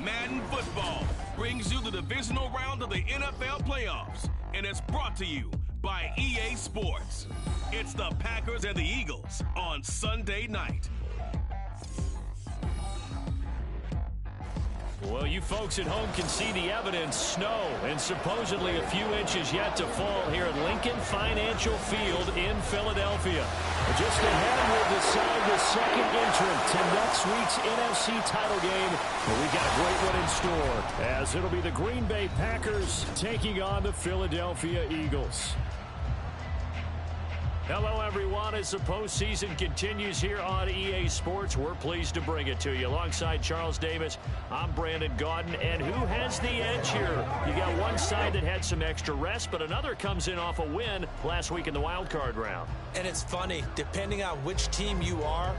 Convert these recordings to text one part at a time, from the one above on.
Madden Football brings you the divisional round of the NFL playoffs, and it's brought to you by EA Sports. It's the Packers and the Eagles on Sunday night. Well, you folks at home can see the evidence. Snow and supposedly a few inches yet to fall here at Lincoln Financial Field in Philadelphia. Just ahead will decide the second entrant to next week's NFC title game. But we got a great one in store, as it'll be the Green Bay Packers taking on the Philadelphia Eagles. Hello, everyone. As the postseason continues here on EA Sports, we're pleased to bring it to you. Alongside Charles Davis, I'm Brandon Gaudin. And who has the edge here? You got one side that had some extra rest, but another comes in off a win last week in the wild card round. And it's funny, depending on which team you are,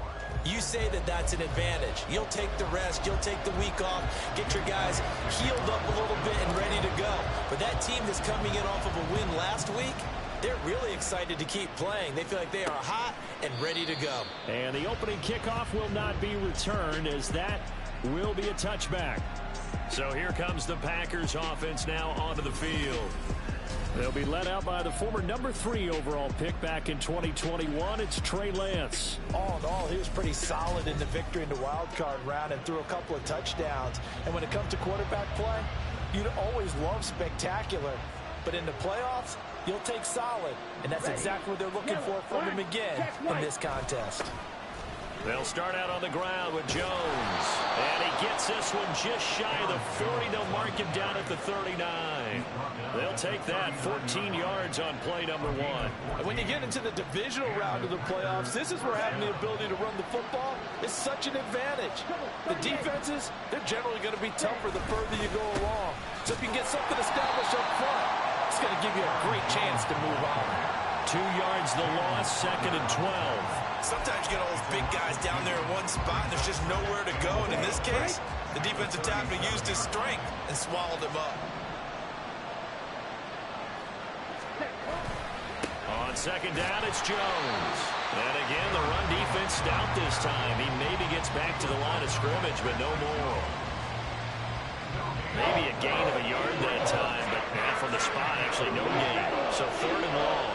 you say that that's an advantage. You'll take the rest, you'll take the week off, get your guys healed up a little bit and ready to go. But that team that's coming in off of a win last week, they're really excited to keep playing. They feel like they are hot and ready to go. And the opening kickoff will not be returned, as that will be a touchback. So here comes the Packers offense now onto the field. They'll be led out by the former number 3 overall pick back in 2021. It's Trey Lance. All in all, he was pretty solid in the victory in the wild card round and threw a couple of touchdowns. And when it comes to quarterback play, you'd always love spectacular. But in the playoffs, you'll take solid. And that's exactly what they're looking for from him again in this contest. They'll start out on the ground with Jones. And he gets this one just shy of the 40. They'll mark him down at the 39. They'll take that 14 yards on play number 1. And when you get into the divisional round of the playoffs, this is where having the ability to run the football is such an advantage. The defenses, they're generally going to be tougher the further you go along. So if you can get something established up front, it's going to give you a great chance to move on. 2 yards the loss, 2nd and 12. Sometimes you get all those big guys down there in one spot, and there's just nowhere to go. And in this case, the defensive tackle used his strength and swallowed him up. On 2nd down, it's Jones. And again, the run defense stout this time. He maybe gets back to the line of scrimmage, but no more. Maybe a gain of a yard that time, but from the spot, actually no gain. So 3rd and long.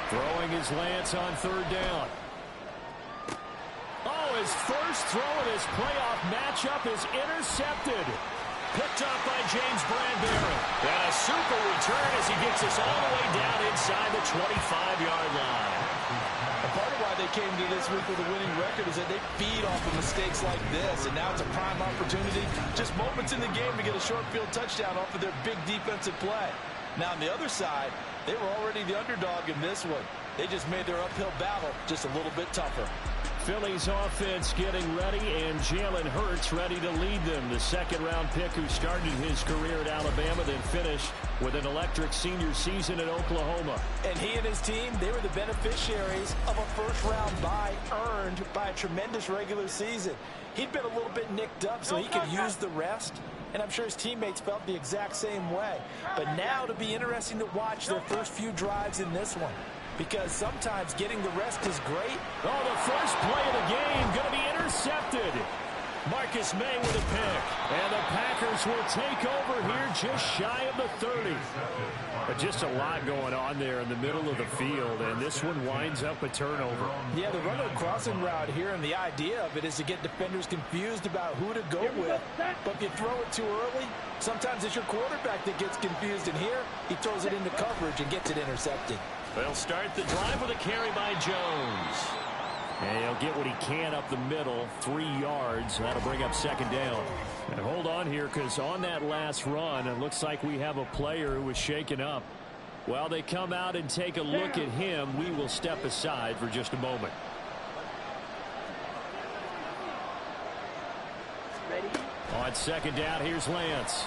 Throwing is Lance on 3rd down. Oh, his first throw in his playoff matchup is intercepted. Picked up by James Bradbury. And a super return as he gets us all the way down inside the 25-yard line. And part of why they came to this week with a winning record is that they feed off of mistakes like this. And now it's a prime opportunity, just moments in the game, to get a short field touchdown off of their big defensive play. Now on the other side, they were already the underdog in this one. They just made their uphill battle just a little bit tougher. Philly's offense getting ready, and Jalen Hurts ready to lead them. The 2nd-round pick who started his career at Alabama, then finished with an electric senior season at Oklahoma. And he and his team, they were the beneficiaries of a first-round bye earned by a tremendous regular season. He'd been a little bit nicked up, so he could use the rest. And I'm sure his teammates felt the exact same way. But now it'll be interesting to watch their first few drives in this one, because sometimes getting the rest is great. Oh, the first play of the game going to be intercepted. Marcus May with a pick. And the Packers will take over here just shy of the 30. But just a lot going on there in the middle of the field, and this one winds up a turnover. Yeah, the run of the crossing route here, and the idea of it is to get defenders confused about who to go with. But if you throw it too early, sometimes it's your quarterback that gets confused, and here he throws it into coverage and gets it intercepted. They'll start the drive with a carry by Jones. And he'll get what he can up the middle, 3 yards. That'll bring up 2nd down. And hold on here, because on that last run, it looks like we have a player who was shaken up. While they come out and take a look at him, we will step aside for just a moment. On 2nd down, here's Lance.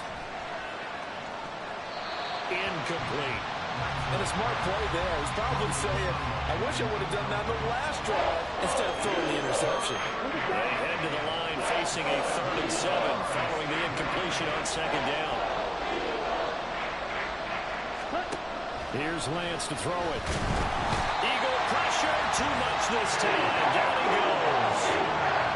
Incomplete. And a smart play there. He's probably saying, I wish I would have done that in the last drive instead of throwing the interception. They head to the line facing a 3rd and 7 following the incompletion on 2nd down. Here's Lance to throw it. Eagle pressure, too much this time. Down he goes.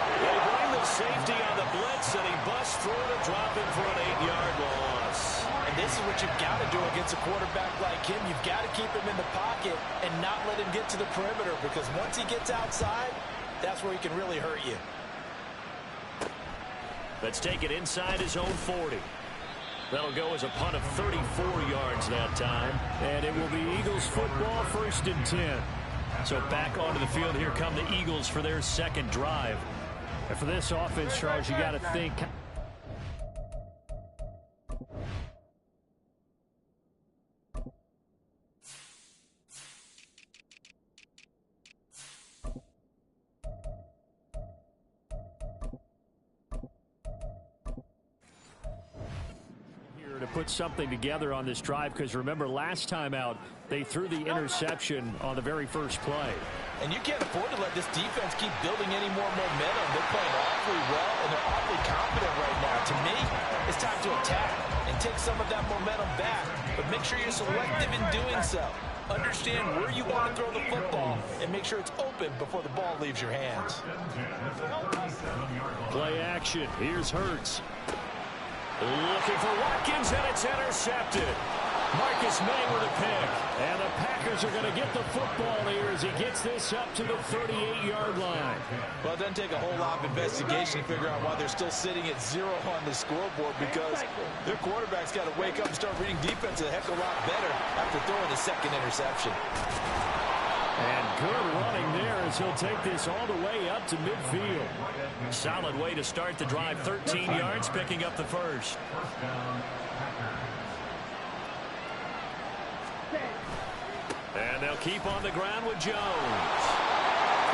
the safety on the blitz, and he busts through to drop him for an 8-yard loss. And this is what you've got to do against a quarterback like him. You've got to keep him in the pocket and not let him get to the perimeter, because once he gets outside, that's where he can really hurt you. Let's take it inside his own 40. That'll go as a punt of 34 yards that time. And it will be Eagles football, 1st and 10. So back onto the field, here come the Eagles for their second drive. And for this offense, Charles, you got to think. To put something together on this drive, because remember, last time out, they threw the interception on the very first play. And you can't afford to let this defense keep building any more momentum. They're playing awfully well, and they're awfully confident right now. To me, it's time to attack and take some of that momentum back, but make sure you're selective in doing so. Understand where you want to throw the football and make sure it's open before the ball leaves your hands. Play action. Here's Hurts. Looking for Watkins, and it's intercepted. Marcus May with a pick. And the Packers are going to get the football here as he gets this up to the 38-yard line. Well, it doesn't take a whole lot of investigation to figure out why they're still sitting at 0 on the scoreboard, because their quarterback's got to wake up and start reading defense a heck of a lot better after throwing the second interception. And good running there as he'll take this all the way up to midfield. Solid way to start the drive. 13 yards, picking up the first. And they'll keep on the ground with Jones.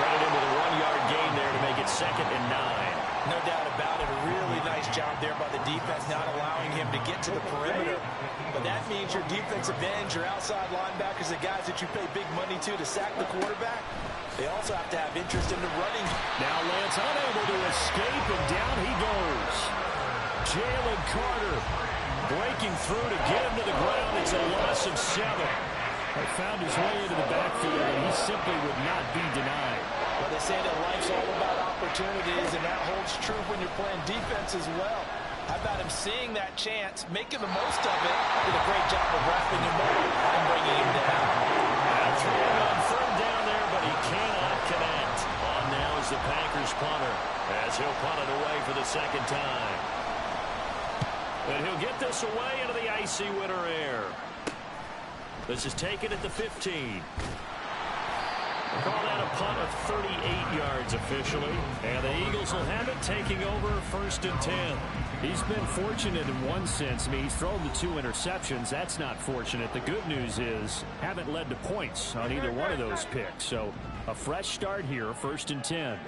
Credit him with a 1-yard gain there to make it 2nd and 9. No doubt about it. A really nice job there by the defense, not allowing him to get to the perimeter. But that means your defensive ends, your outside linebackers, the guys that you pay big money to sack the quarterback, they also have to have interest in the running. Now Lance unable to escape, and down he goes. Jalen Carter breaking through to get him to the ground. It's a loss of 7. He found his way into the backfield, and he simply would not be denied. Well, they say that life's all about opportunities, and that holds true when you're playing defense as well. How about him seeing that chance, making the most of it, did a great job of wrapping him up and bringing him down. Now throwing on 3rd down there, but he cannot connect. On now is the Packers punter, as he'll punt it away for the 2nd time. And he'll get this away into the icy winter air. This is taken at the 15. Call that a punt of 38 yards officially. And the Eagles will have it, taking over 1st and 10. He's been fortunate in one sense. I mean, he's thrown the 2 interceptions. That's not fortunate. The good news is haven't led to points on either one of those picks. So a fresh start here, 1st and 10.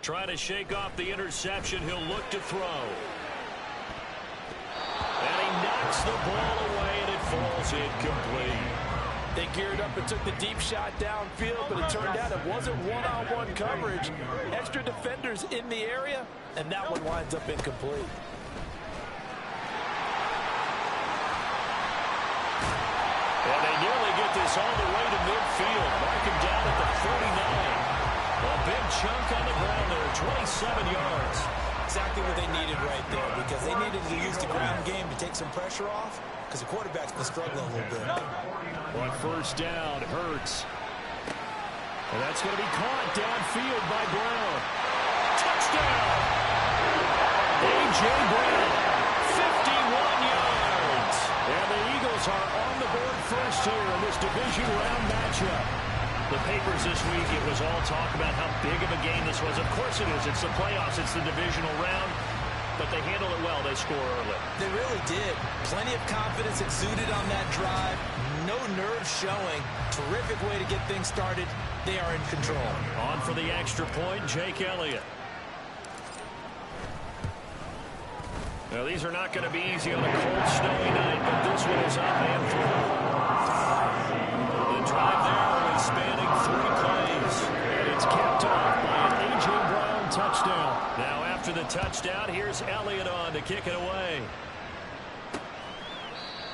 Trying to shake off the interception. He'll look to throw. And he knocks the ball away, and it falls incomplete. They geared up and took the deep shot downfield, but it turned out it wasn't one-on-one coverage. Extra defenders in the area, and that one winds up incomplete. And they nearly get this all the way to midfield. Mark him down at the 49. A big chunk on the ground there, 27 yards. Exactly what they needed right there, because they needed to use the ground game to take some pressure off, because the quarterback's been struggling a little bit. On 1st down, Hurts. And that's going to be caught downfield by Brown. Touchdown! A.J. Brown, 51 yards. And the Eagles are on the board first here in this division round matchup. The papers this week, it was all talk about how big of a game this was. Of course it is. It's the playoffs. It's the divisional round. But they handle it well. They score early. They really did. Plenty of confidence exuded on that drive. No nerves showing. Terrific way to get things started. They are in control. On for the extra point, Jake Elliott. Now, these are not going to be easy on a cold, snowy night, but this one is up and through. The drive there only spanning 3 plays. And it's capped off by an A.J. Brown touchdown. Now, after the touchdown, here's Elliott on to kick it away.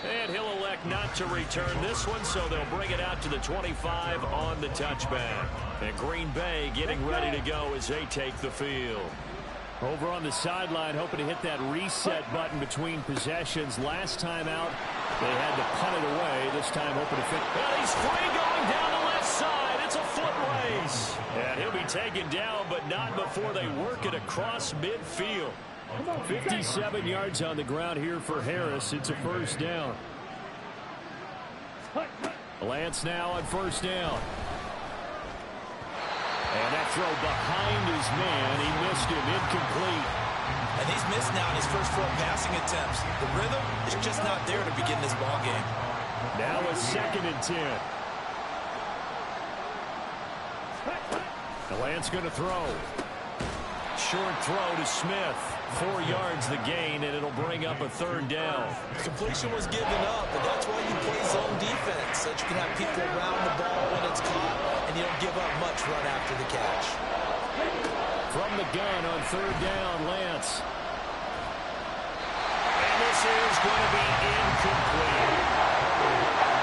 And he'll elect elect not to return this one, so they'll bring it out to the 25 on the touchback. And Green Bay getting ready to go as they take the field. Over on the sideline, hoping to hit that reset button between possessions. Last time out, they had to punt it away. This time hoping to fit. And he's free going down the left side. It's a foot race. And he'll be taken down, but not before they work it across midfield. 57 yards on the ground here for Harris. It's a first down. Lance now on first down. And that throw behind his man. He missed him. Incomplete. And he's missed now in his first 4 passing attempts. The rhythm is just not there to begin this ball game. Now a 2nd and 10. The Lance going to throw. Short throw to Smith. 4 yards the gain, and it'll bring up a 3rd down. Completion was given up, but that's why you play zone defense, so that you can have people around the ball when it's caught, and you don't give up much run after the catch. From the gun on 3rd down, Lance. And this is going to be incomplete.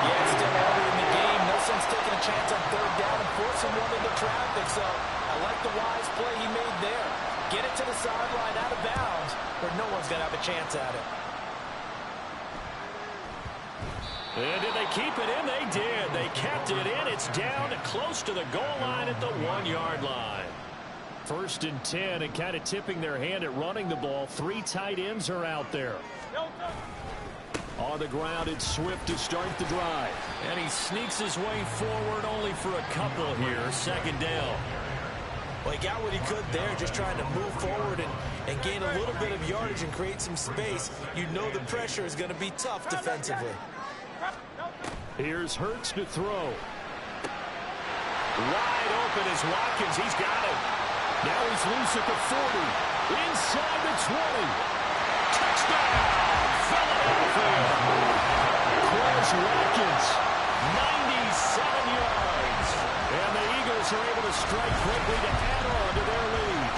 Yeah, it's still early in the game. No sense taking a chance on 3rd down and forcing one into traffic, so I like the wise play he made there. Get it to the sideline out of bounds where no one's going to have a chance at it. And did they keep it in? They did. They kept it in. It's down close to the goal line at the 1-yard line. 1st and 10, and kind of tipping their hand at running the ball. 3 tight ends are out there. On the ground, it's Swift to start the drive. And he sneaks his way forward only for a couple here. 2nd down. Well, he got what he could there, just trying to move forward and gain a little bit of yardage and create some space. You know the pressure is going to be tough defensively. Here's Hurts to throw. Wide open is Watkins. He's got it. Now he's loose at the 40. Inside the 20. Touchdown, Philadelphia. Quez Watkins. 97 yards. And the Eagles are able to strike quickly to add on to their lead.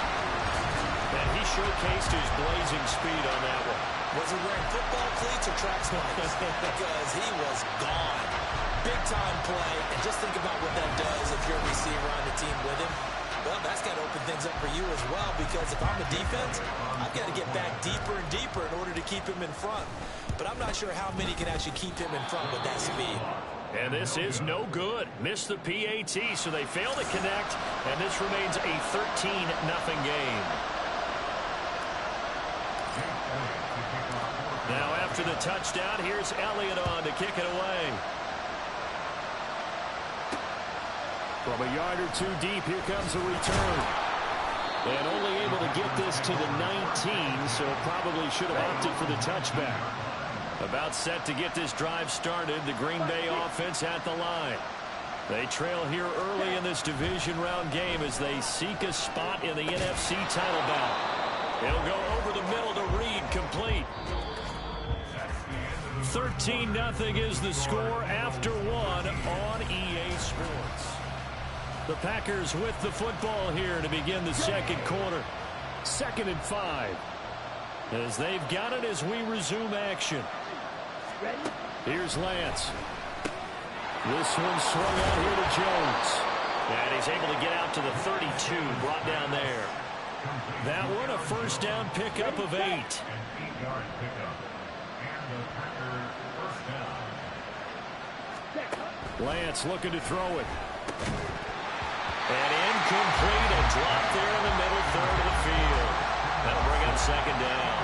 And he showcased his blazing speed on that one. Was he wearing football cleats or track spikes? Because he was gone. Big-time play. And just think about what that does if you're a receiver on the team with him. Well, that's got to open things up for you as well, because if I'm a defense, I've got to get back deeper and deeper in order to keep him in front. But I'm not sure how many can actually keep him in front with that speed. And this is no good. Missed the PAT, so they fail to connect, and this remains a 13-0 game. Now after the touchdown, here's Elliott on to kick it away. From a yard or 2 deep, here comes a return. And only able to get this to the 19, so probably should have opted for the touchback. About set to get this drive started, the Green Bay offense at the line. They trail here early in this division round game as they seek a spot in the NFC title bout. It'll go over the middle to Reed, complete. 13-0 is the score after 1 on EA Sports. The Packers with the football here to begin the 2nd quarter. 2nd and 5. As they've got it as we resume action. Here's Lance. This one swung out here to Jones. And he's able to get out to the 32, brought down there. That one a 1st down pickup of 8. Lance looking to throw it. And incomplete, a drop there in the middle 3rd of the field. That'll bring up 2nd down.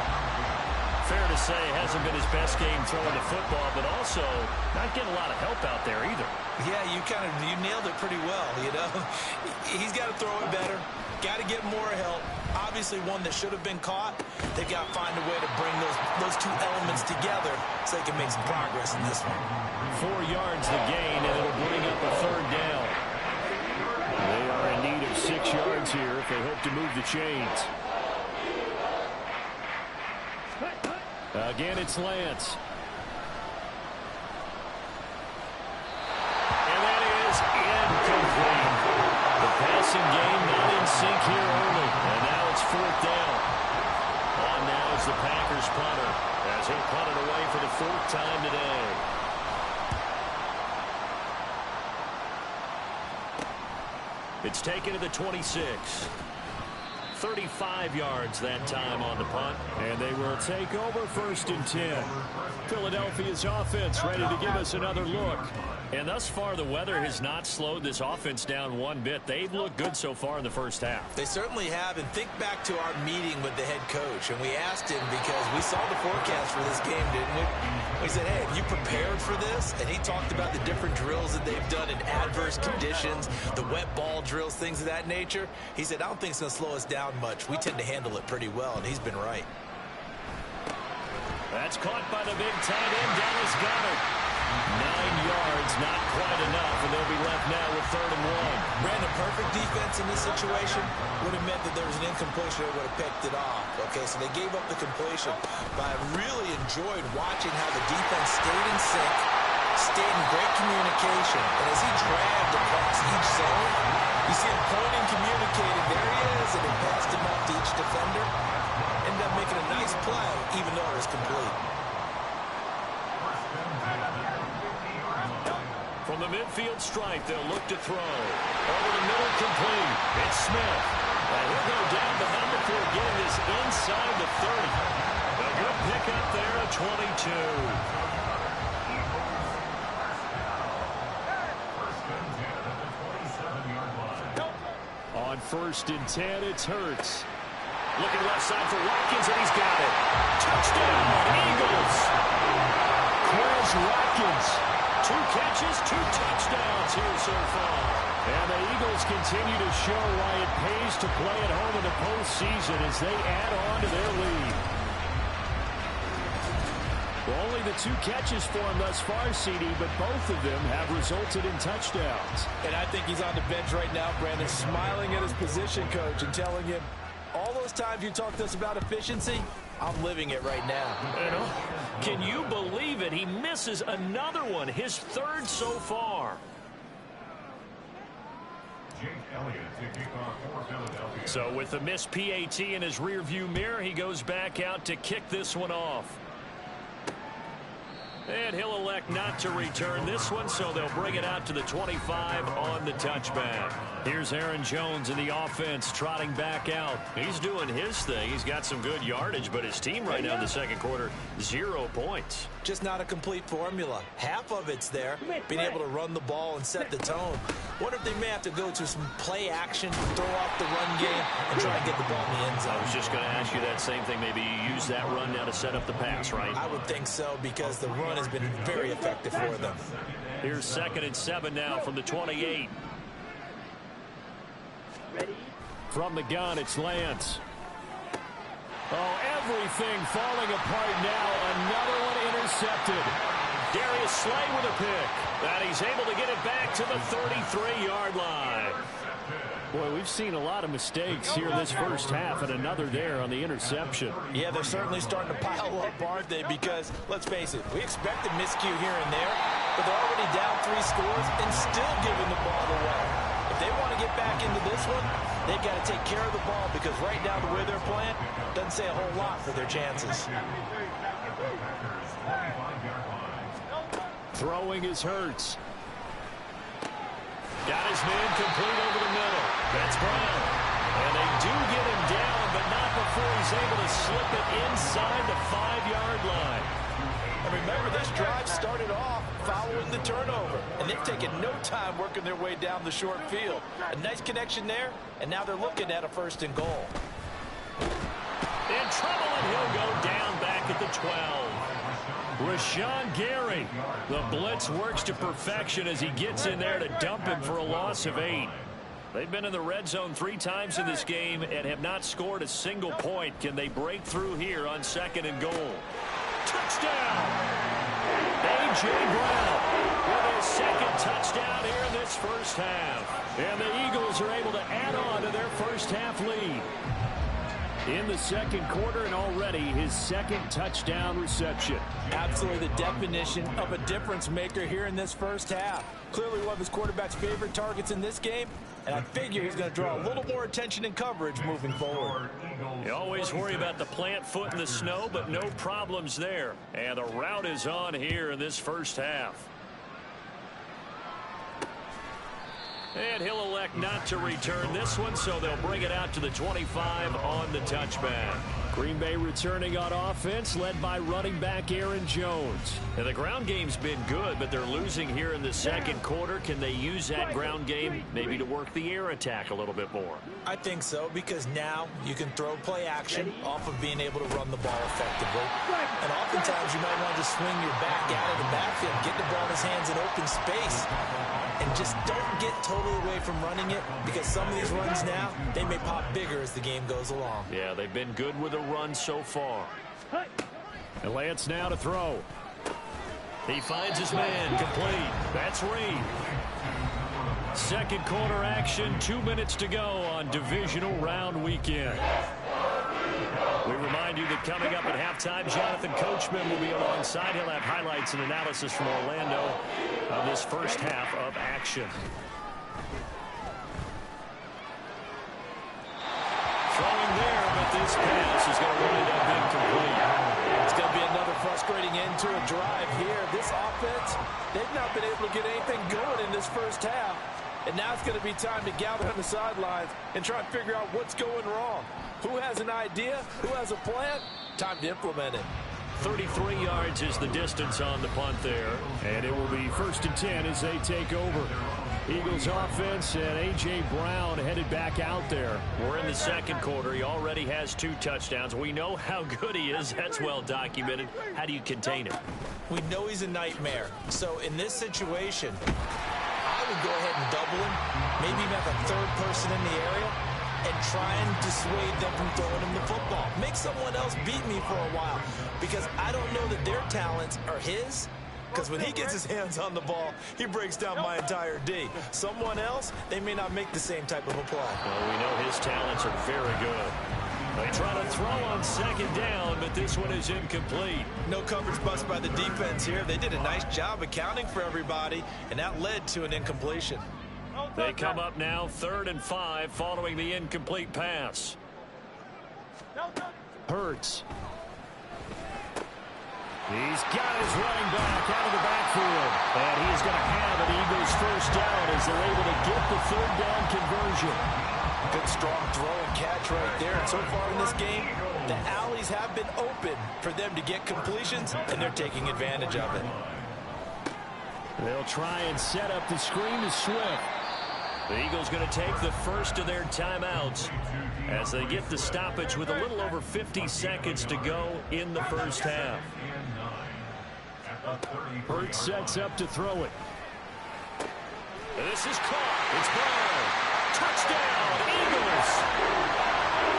Fair to say, hasn't been his best game throwing the football, but also not getting a lot of help out there either. Yeah, you nailed it pretty well, you know. He's got to throw it better. Got to get more help. Obviously one that should have been caught. They've got to find a way to bring those 2 elements together so they can make some progress in this one. 4 yards the gain, and it'll bring up a 3rd down. They are in need of 6 yards here if they hope to move the chains. Again, it's Lance. And that is incomplete. The passing game not in sync here early. And now it's 4th down. On now is the Packers punter, as he'll punt it away for the 4th time today. It's taken to the 26. 35 yards that time on the punt. And they will take over 1st and 10. Philadelphia's offense ready to give us another look. And thus far, the weather has not slowed this offense down one bit. They've looked good so far in the first half. They certainly have. And think back to our meeting with the head coach. And we asked him because we saw the forecast for this game, didn't we? We said, hey, have you prepared for this? And he talked about the different drills that they've done in adverse conditions, the wet ball drills, things of that nature. He said, I don't think it's going to slow us down much. We tend to handle it pretty well, and he's been right. That's caught by the big tight end, Dallas Goedert. 9 yards, not quite enough, and they'll be left now with 3rd and 1. Brandon, perfect defense in this situation would have meant that there was an incompletion. They would have picked it off. Okay, so they gave up the completion. But I really enjoyed watching how the defense stayed in sync, stayed in great communication. And as he dragged across each zone, you see him pointing, communicating. There he is, and they passed him up to each defender. Ended up making a nice play, even though it was complete. From the midfield stripe, they'll look to throw. Over the middle, complete. It's Smith. And he'll go down the number 4, getting this inside the 30. A good pickup there at 22. On 1st and 10, it's Hurts. Looking left side for Watkins, and he's got it. Touchdown, Eagles. Chris Watkins. 2 catches, 2 touchdowns here so far. And the Eagles continue to show why it pays to play at home in the postseason as they add on to their lead. Well, only the 2 catches for him thus far, CD, but both of them have resulted in touchdowns. And I think he's on the bench right now, Brandon, smiling at his position coach and telling him, all those times you talked to us about efficiency, I'm living it right now. You know, can you believe it? He misses another one, his 3rd so far. So with the missed PAT in his rearview mirror, he goes back out to kick this one off. And he'll elect not to return this one, so they'll bring it out to the 25 on the touchback. Here's Aaron Jones in the offense trotting back out. He's doing his thing. He's got some good yardage, but his team right now in the second quarter, 0 points. Just not a complete formula. Half of it's there, being able to run the ball and set the tone. What if they may have to go to some play action, throw off the run game, and try and get the ball in the end zone? I was just going to ask you that same thing. Maybe you use that run now to set up the pass, right? I would think so, because the run has been very effective for them. Here's 2nd and 7 now from the 28. Ready? From the gun, it's Lance. Oh, everything falling apart now. Another one intercepted. Darius Slay with a pick. And he's able to get it back to the 33-yard line. Boy, we've seen a lot of mistakes here this first half, and another there on the interception. Yeah, they're certainly starting to pile up, aren't they? Because, let's face it, we expect a miscue here and there, but they're already down 3 scores and still giving the ball away. If they want to get back into this one, they've got to take care of the ball, because right now the way they're playing doesn't say a whole lot for their chances. Throwing is Hurts. Got his man complete over the middle. That's Brown. And they do get him down, but not before he's able to slip it inside the 5-yard line. And remember, this drive started off following the turnover, and they've taken no time working their way down the short field. A nice connection there, and now they're looking at a 1st and goal. In trouble, and he'll go down back at the 12. Rashawn Gary. The blitz works to perfection as he gets in there to dump him for a loss of 8. They've been in the red zone 3 times in this game and have not scored a single point. Can they break through here on 2nd and goal? Touchdown! A.J. Brown with his 2nd touchdown here in this first half. And the Eagles are able to add on to their first half lead. In the second quarter, and already his 2nd touchdown reception. Absolutely the definition of a difference maker here in this first half. Clearly one of his quarterback's favorite targets in this game, and I figure he's going to draw a little more attention and coverage moving forward. You always worry about the plant foot in the snow, but no problems there. And the route is on here in this first half. And he'll elect not to return this one, so they'll bring it out to the 25 on the touchback. Green Bay returning on offense, led by running back Aaron Jones. And the ground game's been good, but they're losing here in the second quarter. Can they use that ground game maybe to work the air attack a little bit more? I think so, because now you can throw play action off of being able to run the ball effectively. And oftentimes you might want to swing your back out of the backfield, get the ball in his hands in open space, and just don't get totally away from running it, because some of these runs now, they may pop bigger as the game goes along. Yeah, they've been good with a run so far. And Lance now to throw. He finds his man, complete. That's Reed. Second quarter action, 2 minutes to go on Divisional Round Weekend. We remind you that coming up at halftime, Jonathan Coachman will be alongside. He'll have highlights and analysis from Orlando of this first half of action. Throwing there, but this pass is going to wind up incomplete. It's going to be another frustrating end to a drive here. This offense, they've not been able to get anything going in this first half. And now it's going to be time to gather on the sidelines and try and figure out what's going wrong. Who has an idea? Who has a plan? Time to implement it. 33 yards is the distance on the punt there. And it will be 1st and 10 as they take over. Eagles offense and A.J. Brown headed back out there. We're in the second quarter. He already has 2 touchdowns. We know how good he is. That's well documented. How do you contain him? We know he's a nightmare. So in this situation, I would go ahead and double him, maybe even have a third person in the area, and try and dissuade them from throwing him the football. Make someone else beat me for a while, because I don't know that their talents are his. Because when he gets his hands on the ball, he breaks down my entire D. Someone else, they may not make the same type of a play. Well, we know his talents are very good. They try to throw on second down, but this one is incomplete. No coverage bust by the defense here. They did a nice job accounting for everybody, and that led to an incompletion. They come up now 3rd and 5 following the incomplete pass. Hurts. He's got his running back out of the backfield. And he's going to have an Eagles first down as they're able to get the 3rd down conversion. Good strong throw and catch right there. And so far in this game, the alleys have been open for them to get completions, and they're taking advantage of it. They'll try and set up the screen to Swift. The Eagles going to take the first of their timeouts as they get the stoppage with a little over 50 seconds to go in the first half. Hurts sets up to throw it. This is caught. It's Brown. Touchdown, Eagles.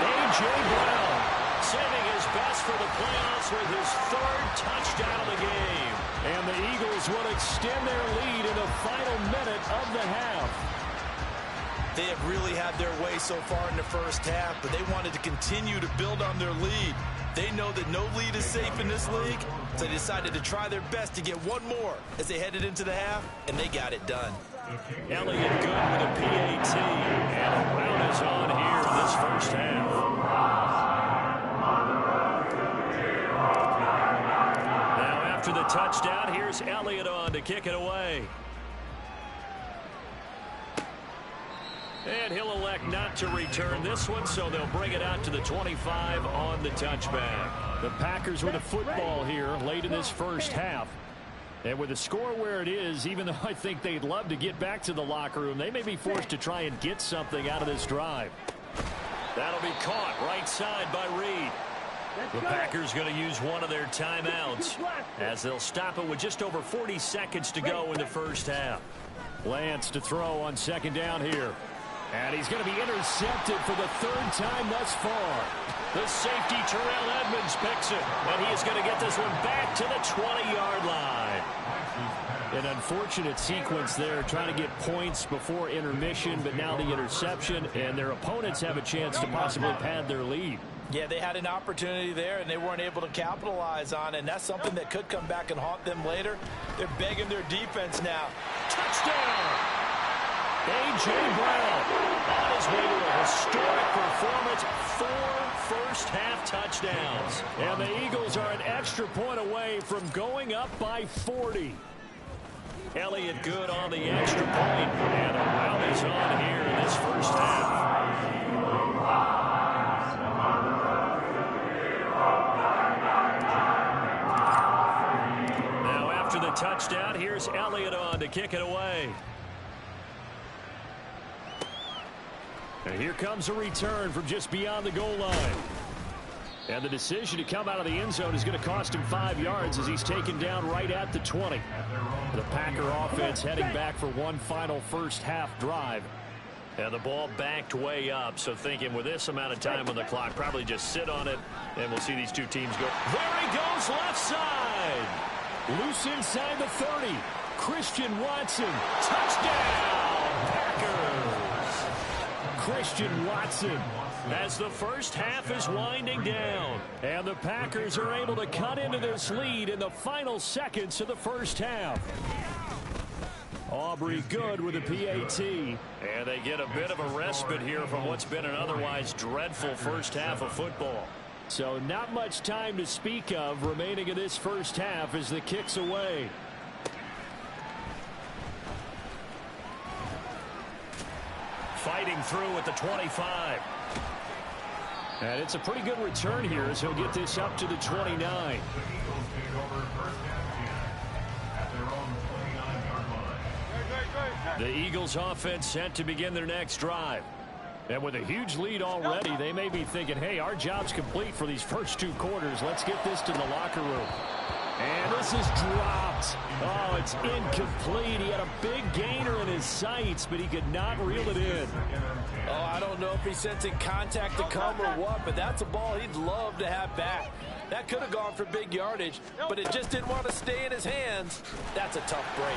A.J. Brown saving his best for the playoffs with his 3rd touchdown of the game. And the Eagles will extend their lead in the final minute of the half. They have really had their way so far in the first half, but they wanted to continue to build on their lead. They know that no lead is safe in this league, so they decided to try their best to get one more as they headed into the half, and they got it done. Elliott good with a PAT, and a round is on here in this first half. Now after the touchdown, here's Elliott on to kick it away. And he'll elect not to return this one, so they'll bring it out to the 25 on the touchback. The Packers with a football here late in this first half. And with the score where it is, even though I think they'd love to get back to the locker room, they may be forced to try and get something out of this drive. That'll be caught right side by Reed. The Packers going to use one of their timeouts as they'll stop it with just over 40 seconds to go in the first half. Lance to throw on second down here. And he's going to be intercepted for the 3rd time thus far. The safety, Terrell Edmonds, picks it. And he is going to get this one back to the 20-yard line. An unfortunate sequence there, trying to get points before intermission, but now the interception, and their opponents have a chance to possibly pad their lead. Yeah, they had an opportunity there, and they weren't able to capitalize on it, and that's something that could come back and haunt them later. They're begging their defense now. Touchdown! A.J. Brown on his way to a historic performance, 4 first-half touchdowns. And the Eagles are an extra point away from going up by 40. Elliott good on the extra point, and a round is on here in this first half. Now after the touchdown, here's Elliott on to kick it away. And here comes a return from just beyond the goal line. And the decision to come out of the end zone is going to cost him 5 yards as he's taken down right at the 20. The Packer offense heading back for one final first half drive. And the ball backed way up, so thinking with this amount of time on the clock, probably just sit on it, and we'll see these two teams go. There he goes, left side. Loose inside the 30. Christian Watson, touchdown, Packers. Christian Watson as the first half is winding down. And the Packers are able to cut into this lead in the final seconds of the first half. Aubrey good with a PAT. And they get a bit of a respite here from what's been an otherwise dreadful first half of football. So not much time to speak of remaining in this first half as the kick's away. Fighting through at the 25. And it's a pretty good return here as he'll get this up to the 29. The Eagles offense set to begin their next drive. And with a huge lead already, they may be thinking, hey, our job's complete for these first 2 quarters. Let's get this to the locker room. And this is dropped. Oh, it's incomplete. He had a big gainer in his sights, but he could not reel it in. Oh, I don't know if he's sensing contact to come or what, but that's a ball he'd love to have back. That could have gone for big yardage, but it just didn't want to stay in his hands. That's a tough break.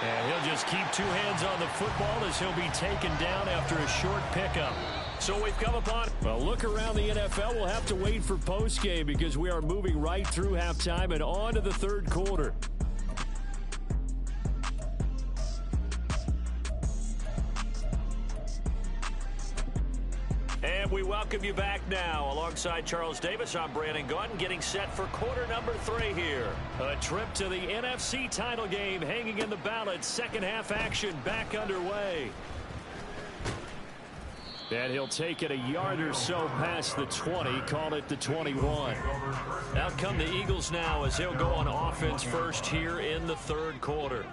And he'll just keep 2 hands on the football as he'll be taken down after a short pickup. So we've come upon. Well, look around the NFL. We'll have to wait for postgame because we are moving right through halftime and on to the third quarter. And we welcome you back now. Alongside Charles Davis, I'm Brandon Gaudin, getting set for quarter number 3 here. A trip to the NFC title game hanging in the balance. Second half action back underway. And he'll take it a yard or so past the 20, call it the 21. Out come the Eagles now as they'll go on offense first here in the third quarter.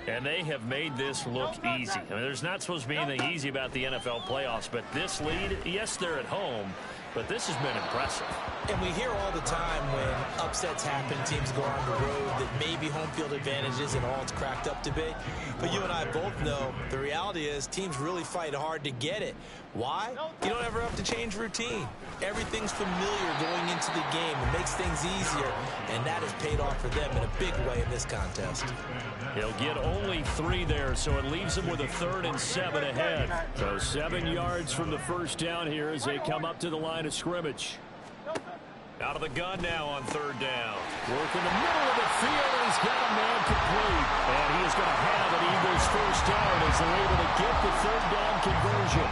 And they have made this look easy. I mean, there's not supposed to be anything easy about the NFL playoffs, but this lead, yes, they're at home, but this has been impressive. And we hear all the time when upsets happen, teams go on the road, that maybe home field advantage isn't all it's cracked up to be. But you and I both know the reality is teams really fight hard to get it. Why? You don't ever have to change routine. Everything's familiar going into the game. It makes things easier, and that has paid off for them in a big way in this contest. He'll get only 3 there, so it leaves him with a 3rd and 7 ahead. So 7 yards from the first down here as they come up to the line of scrimmage. Out of the gun now on 3rd down. Work in the middle of the field, and he's got a man complete. And he is going to have an Eagles first down as they're able to get the 3rd down conversion.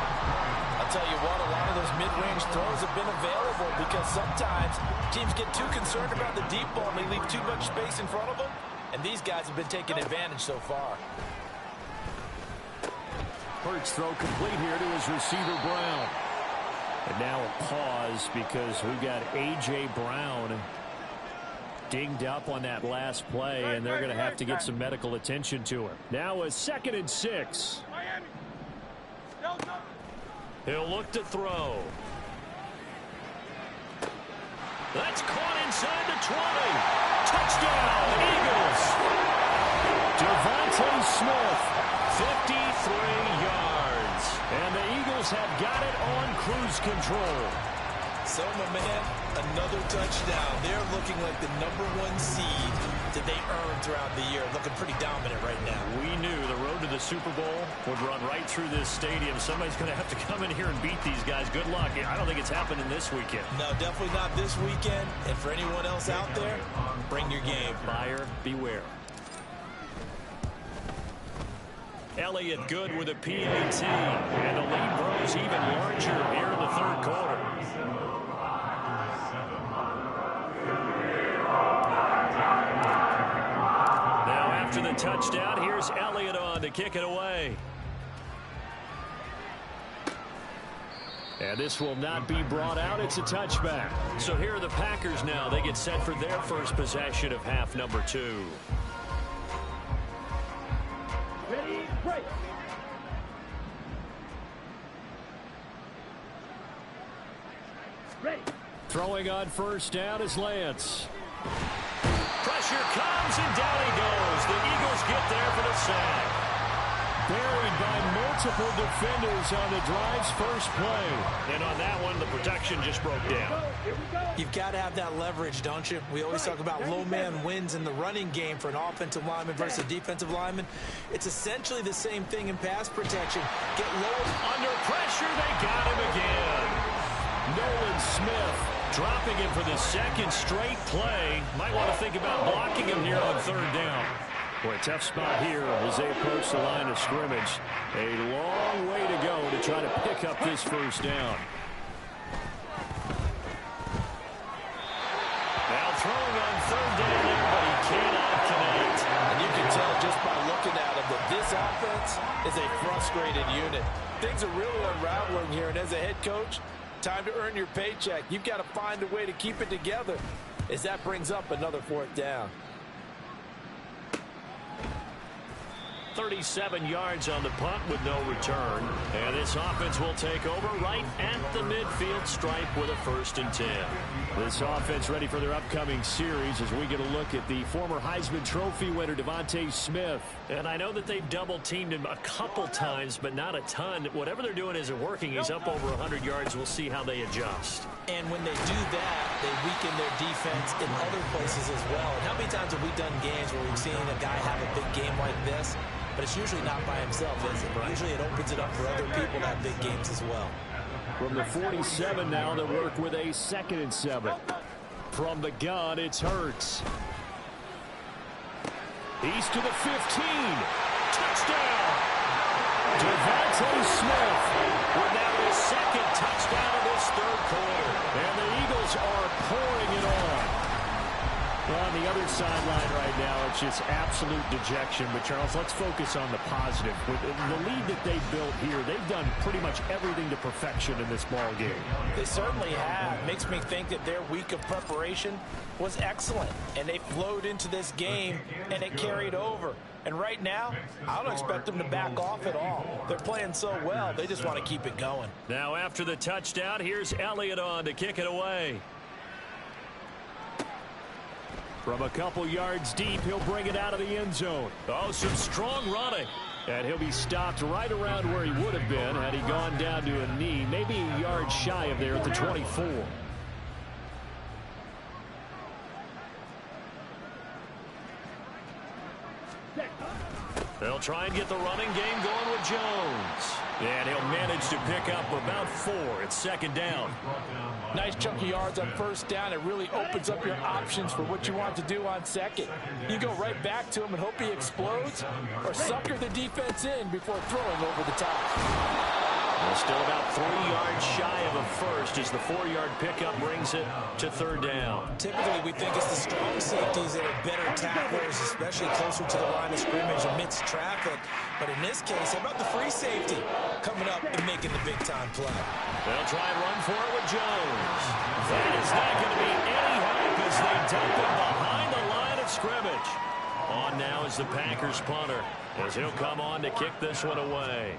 I'll tell you what, a lot of those mid-range throws have been available because sometimes teams get too concerned about the deep ball and they leave too much space in front of them. And these guys have been taking advantage so far. Hurts throw complete here to his receiver, Brown. And now a pause because we've got A.J. Brown dinged up on that last play, and they're going to have to get some medical attention to him. Now a 2nd and 6. He'll look to throw. That's caught inside the 20. Touchdown, Eagles. Devontae Smith, 53 yards. And the Eagles have got it on cruise control. So, my man, another touchdown. They're looking like the #1 seed that they earned throughout the year. Looking pretty dominant right now. We knew the road to the Super Bowl would run right through this stadium. Somebody's going to have to come in here and beat these guys. Good luck. I don't think it's happening this weekend. No, definitely not this weekend. And for anyone else out there, bring your game. Buyer beware. Elliott good with a PAT. And the lead grows even larger here in the third quarter. Now after the the touchdown. Here's Elliott on to kick it away. And this will not be brought out. It's a touchback. So here are the Packers now. They get set for their first possession of half number 2. Ready, break. Ready. Throwing on first down is Lance. Pressure comes, and down he goes. The Eagles get there for the sack. Buried by multiple defenders on the drive's first play. And on that one, the protection just broke down. You've got to have that leverage, don't you? We always talk about low man wins in the running game for an offensive lineman versus a defensive lineman. It's essentially the same thing in pass protection. Get low. Under pressure, they got him again. Nolan Smith dropping him for the second straight play. Might want to think about blocking him here on third down. Boy, tough spot here as they approach the line of scrimmage. A long way to go to try to pick up this first down. Now throwing on third down there, but he cannot connect. And you can tell just by looking at him that this offense is a frustrated unit. Things are really unraveling here, and as a head coach, time to earn your paycheck. You've got to find a way to keep it together as that brings up another fourth down. 37 yards on the punt with no return. And this offense will take over right at the midfield stripe with a 1st and 10. This offense ready for their upcoming series as we get a look at the former Heisman Trophy winner, Devontae Smith. And I know that they've double-teamed him a couple times, but not a ton. Whatever they're doing isn't working. He's up over 100 yards. We'll see how they adjust. And when they do that, they weaken their defense in other places as well. And how many times have we done games where we've seen a guy have a big game like this? But it's usually not by himself, is it? Right. Usually it opens it up for other people to have big games as well. From the 47 now, they work with a 2nd and 7. From the gun, it's Hurts. He's to the 15. Touchdown! Devontae Smith with now his 2nd touchdown of this 3rd quarter. And the Eagles are pouring it on. Well, on the other sideline right now, it's just absolute dejection. But, Charles, let's focus on the positive. With the lead that they built here, they've done pretty much everything to perfection in this ball game. They certainly have. Makes me think that their week of preparation was excellent. And they flowed into this game, and it carried over. And right now, I don't expect them to back off at all. They're playing so well, they just want to keep it going. Now, after the touchdown, here's Elliott on to kick it away. From a couple yards deep, he'll bring it out of the end zone. Oh, some strong running. And he'll be stopped right around where he would have been had he gone down to a knee, maybe a yard shy of there at the 24. They'll try and get the running game going with Jones. And he'll manage to pick up about 4. It's 2nd down. Nice chunky yards on first down. It really opens up your options for what you want to do on 2nd. You go right back to him and hope he explodes, or sucker the defense in before throwing over the top. Well, still about 3 yards shy of a first as the 4-yard pickup brings it to 3rd down. Typically, we think it's the strong safeties that are better tacklers, especially closer to the line of scrimmage amidst traffic. But in this case, how about the free safety coming up and making the big-time play? They'll try and run for it with Jones. That is not going to be any help as they dump him behind the line of scrimmage. On now is the Packers punter as he'll come on to kick this one away.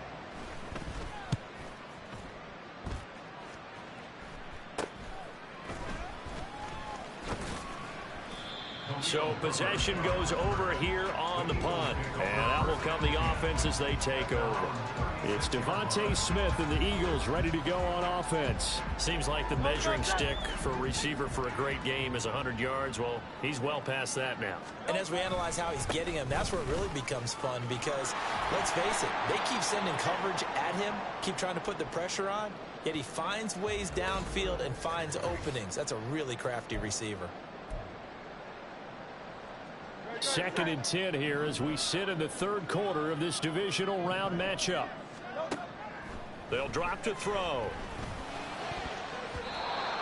So possession goes over here on the punt. And that will come the offense as they take over. It's Devontae Smith and the Eagles ready to go on offense. Seems like the measuring stick for a receiver for a great game is 100 yards. Well, he's well past that now. And as we analyze how he's getting him, that's where it really becomes fun because, let's face it, they keep sending coverage at him, keep trying to put the pressure on, yet he finds ways downfield and finds openings. That's a really crafty receiver. 2nd and 10 here as we sit in the 3rd quarter of this divisional round matchup. They'll drop to throw.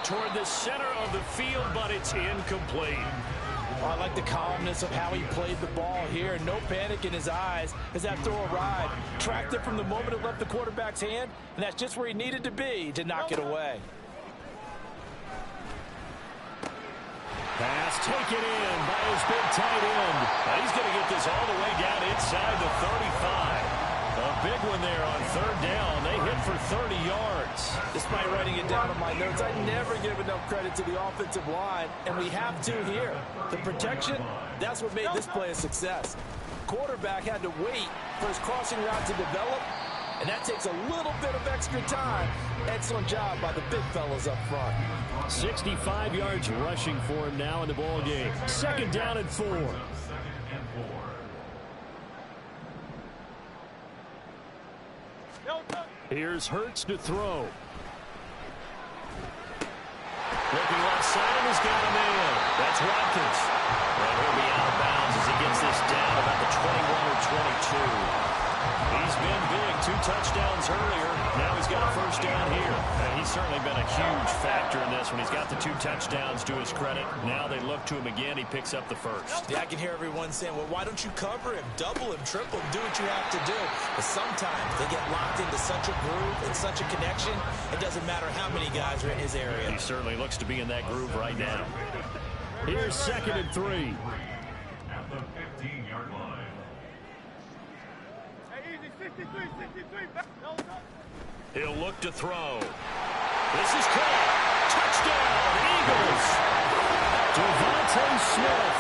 Toward the center of the field, but it's incomplete. Oh, I like the calmness of how he played the ball here. No panic in his eyes as that throw arrived. Tracked it from the moment it left the quarterback's hand, and that's just where he needed to be to knock it away. Pass taken in by his big tight end. And he's going to get this all the way down inside the 35. A big one there on third down. They hit for 30 yards. Despite writing it down on my notes, I never give enough credit to the offensive line, and we have to here. The protection, that's what made this play a success. Quarterback had to wait for his crossing route to develop, and that takes a little bit of extra time. Excellent job by the big fellas up front. 65 yards rushing for him now in the ball game. Second down and 4. Here's Hurts to throw. Looking left side, and he's got a man. That's Watkins. And he'll be out of bounds as he gets this down about the 21 or 22. He's been big. 2 touchdowns earlier. Now he's got a first down here. And he's certainly been a huge factor in this when he's got the 2 touchdowns to his credit. Now they look to him again. He picks up the first. Yeah, I can hear everyone saying, well, why don't you cover him? Double him, triple him, do what you have to do. But sometimes they get locked into such a groove and such a connection, it doesn't matter how many guys are in his area. He certainly looks to be in that groove right now. Here's second and 3. At the 15-yard line. He'll look to throw. This is caught. Touchdown, Eagles. Devontae Smith,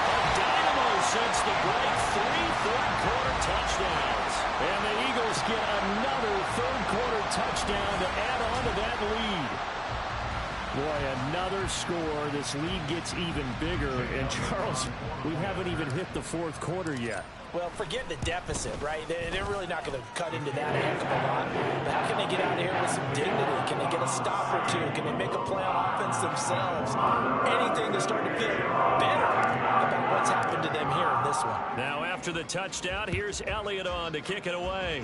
a dynamo since the break. 3 third-quarter touchdowns. And the Eagles get another third-quarter touchdown to add on to that lead. Boy, another score. This lead gets even bigger. And, Charles, we haven't even hit the fourth quarter yet. Well, forget the deficit, right? They're really not going to cut into that a heck of a lot. But how can they get out of here with some dignity? Can they get a stop or 2? Can they make a play on offense themselves? Anything to start to feel better about what's happened to them here in this one. Now, after the touchdown, here's Elliott on to kick it away.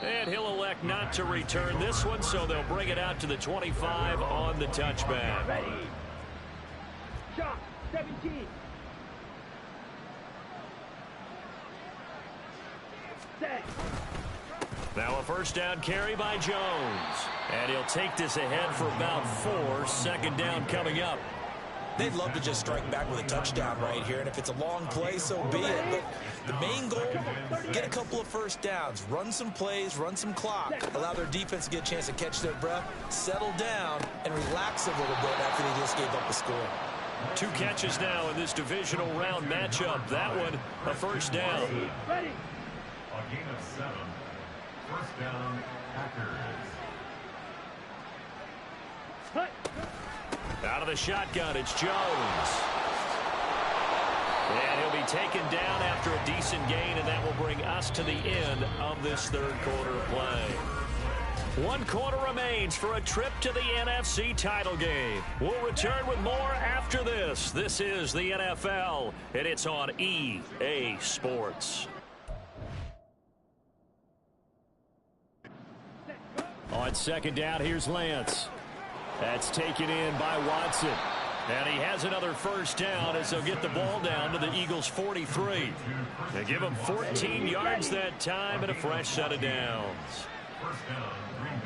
And he'll elect not to return this one, so they'll bring it out to the 25 on the touchback. Ready. Shot. 17. Now a first down carry by Jones. And he'll take this ahead for about 4. Second down coming up. They'd love to just strike back with a touchdown right here, and if it's a long play, so be it. But the main goal, get a couple of first downs, run some plays, run some clock, allow their defense to get a chance to catch their breath, settle down, and relax a little bit after they just gave up a score. 2 catches now in this divisional round matchup. That one, a first down. Ready. A gain of 7. First down, Packers. Out of the shotgun, it's Jones. And he'll be taken down after a decent gain, and that will bring us to the end of this third quarter play. 1 quarter remains for a trip to the NFC title game. We'll return with more after this. This is the NFL, and it's on EA Sports. On second down, here's Lance. That's taken in by Watson. And he has another first down as they'll get the ball down to the Eagles' 43. They give him 14 yards that time and a fresh set of downs. First down, Green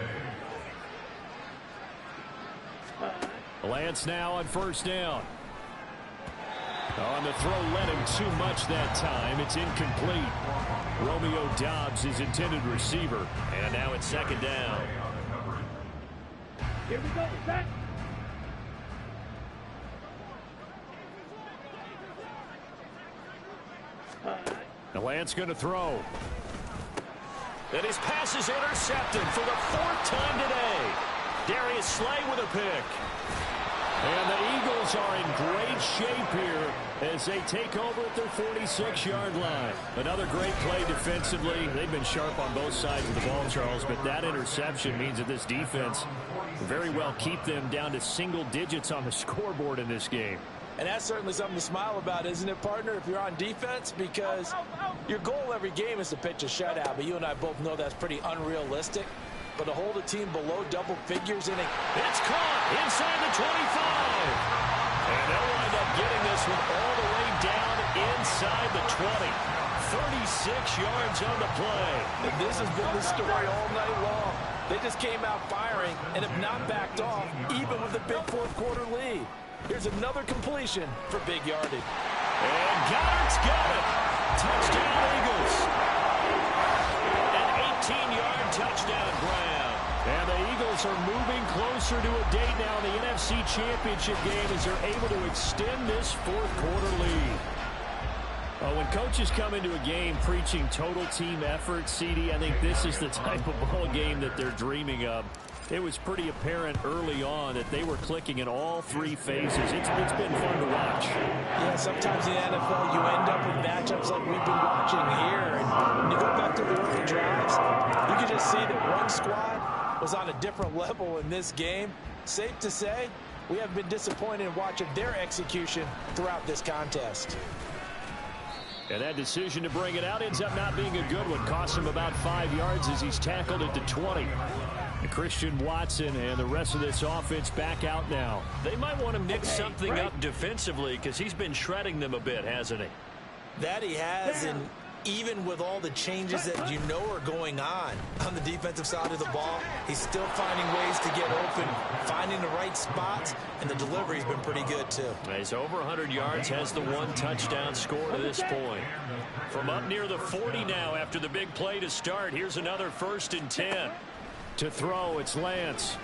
Bay. Lance now on first down. On the throw, led him too much that time. It's incomplete. Romeo Doubs, his intended receiver. And now it's second down. Here we go. Set. Now Lance going to throw. And his pass is intercepted for the 4th time today. Darius Slay with a pick. And the Eagles are in great shape here as they take over at their 46-yard line. Another great play defensively. They've been sharp on both sides of the ball, Charles, but that interception means that this defense very well keep them down to single digits on the scoreboard in this game. And that's certainly something to smile about, isn't it, partner, if you're on defense? Because your goal every game is to pitch a shutout, but you and I both know that's pretty unrealistic. But to hold a team below double figures in it. It's caught inside the 25. And they'll wind up getting this one all the way down inside the 20. 36 yards on the play. And this has been the story all night long. They just came out firing and have not backed off, even with a big fourth-quarter lead. Here's another completion for big yardage. And Goddard's got it. Touchdown, Eagles. An 18-yard touchdown grab. And the Eagles are moving closer to a date now in the NFC Championship game as they're able to extend this fourth-quarter lead. When coaches come into a game preaching total team effort, CD, I think this is the type of ball game that they're dreaming of. It was pretty apparent early on that they were clicking in all three phases. It's been fun to watch. Yeah, sometimes in the NFL you end up with matchups like we've been watching here. And when you go back to the early drives, you can just see that one squad was on a different level in this game. Safe to say, we haven't been disappointed in watching their execution throughout this contest. And that decision to bring it out ends up not being a good one. Costs him about 5 yards as he's tackled at the 20. And Christian Watson and the rest of this offense back out now. They might want to mix something up defensively because he's been shredding them a bit, hasn't he? That he has, and even with all the changes that you know are going on the defensive side of the ball, he's still finding ways to get open, finding the right spots, and the delivery's been pretty good too. He's over 100 yards, has the one touchdown score to this point. From up near the 40 now after the big play to start, here's another 1st and 10. To throw, it's Lance.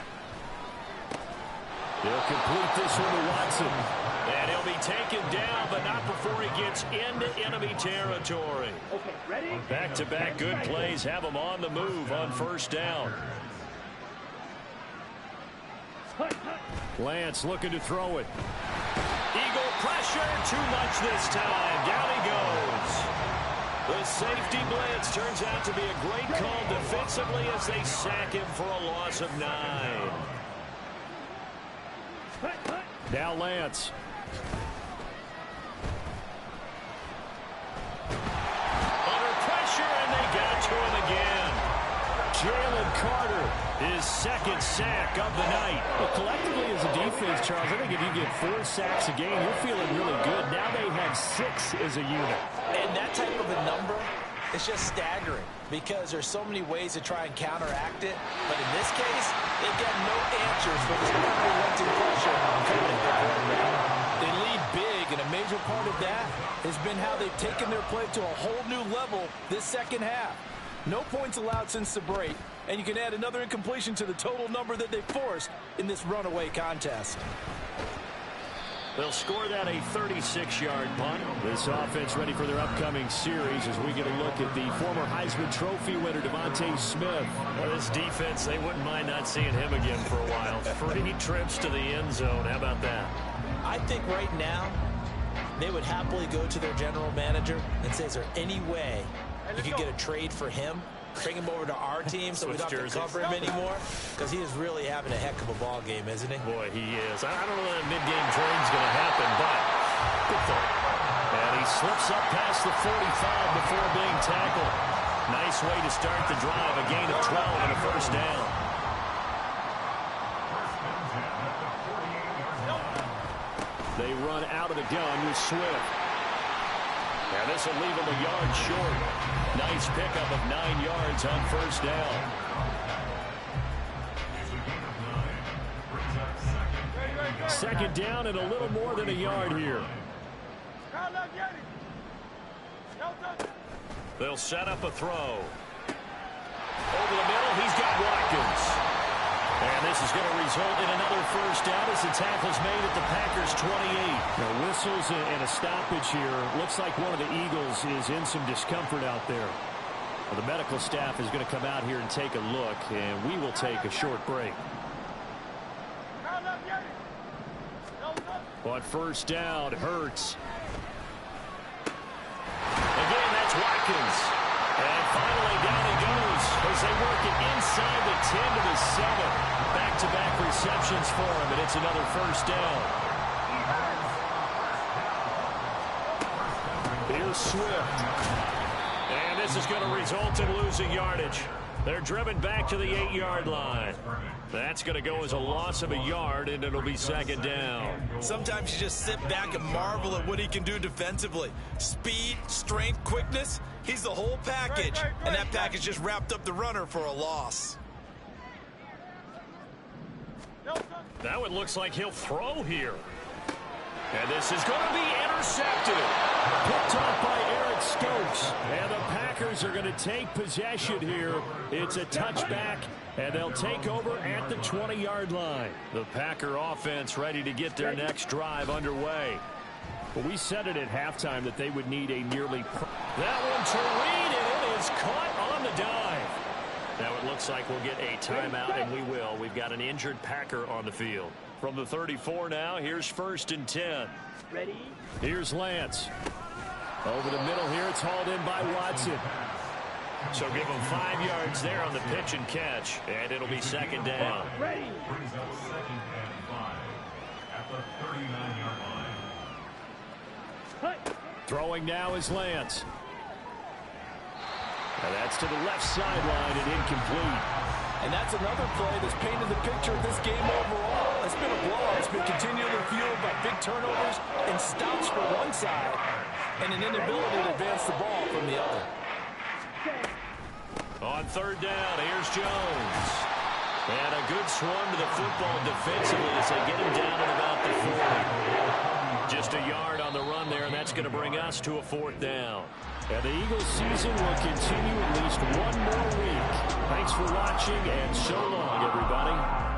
He'll complete this one to Watson. And he'll be taken down, but not before he gets into enemy territory. Okay, ready? Back-to-back good plays have him on the move on 1st down. Lance looking to throw it. Eagle pressure, too much this time. Down he goes. The safety blitz turns out to be a great call defensively as they sack him for a loss of 9. Now Lance. Under pressure, and they got to him again. Jalen Carter, his 2nd sack of the night. But collectively as a defense, Charles, I think if you get 4 sacks a game, you're feeling really good. Now they have 6 as a unit. And that type of a number is just staggering because there's so many ways to try and counteract it. But in this case, they've got no answers for this unrelenting pressure coming at their quarterback. They lead big, and a major part of that has been how they've taken their play to a whole new level this second half. No points allowed since the break, and you can add another incompletion to the total number that they forced in this runaway contest. They'll score that a 36-yard punt. This offense ready for their upcoming series as we get a look at the former Heisman Trophy winner, Devontae Smith. Well, this defense, they wouldn't mind not seeing him again for a while. 3 trips to the end zone. How about that? I think right now they would happily go to their general manager and say, is there any way you could get a trade for him? Bring him over to our team so we don't have to cover him anymore, because he is really having a heck of a ball game, isn't he? Boy, he is. I don't know that a mid-game trade's going to happen, but good thought. And he slips up past the 45 before being tackled. Nice way to start the drive, a gain of 12 and a 1st down. They run out of the gun with Swift. And this will leave him a yard short. Nice pickup of 9 yards on 1st down. Second down and a little more than a yard here. They'll set up a throw. Over the middle, he's got Watkins. And this is going to result in another 1st down as the tackle's made at the Packers' 28. Now, whistles and a stoppage here. Looks like one of the Eagles is in some discomfort out there. Well, the medical staff is going to come out here and take a look, and we will take a short break. On 1st down, Hurts. Again, that's Watkins. And finally, down he goes as they work it inside the 10 to the 7. Back-to-back receptions for him, and it's another 1st down. Here's Swift. And this is going to result in losing yardage. They're driven back to the 8-yard line. That's going to go as a loss of a yard, and it'll be second down. Sometimes you just sit back and marvel at what he can do defensively. Speed, strength, quickness, he's the whole package. And that package just wrapped up the runner for a loss. That one looks like he'll throw here. And this is going to be intercepted. Picked off by Eric Stokes. And the Packers are going to take possession here. It's a touchback, and they'll take over at the 20-yard line. The Packer offense ready to get their next drive underway. Well, we said it at halftime that they would need a nearly... That one to Reed, and it is caught on the dive. Now it looks like we'll get a timeout, and we will. We've got an injured Packer on the field. From the 34 now, here's 1st and 10. Ready? Here's Lance. Over the middle here, it's hauled in by Watson. So give him 5 yards there on the pitch and catch, and it'll be second down. Ready? Brings up 2nd and 5 at the 39-yard line. Throwing now is Lance. And that's to the left sideline and incomplete. And that's another play that's painted the picture of this game overall. It's been a blowout. It's been continually fueled by big turnovers and stops for one side and an inability to advance the ball from the other. On 3rd down, here's Jones. And a good swarm to the football defensively as they get him down at about the 40. Just a yard on the run there, and that's going to bring us to a 4th down. And the Eagles season will continue at least one more week. Thanks for watching, and so long, everybody.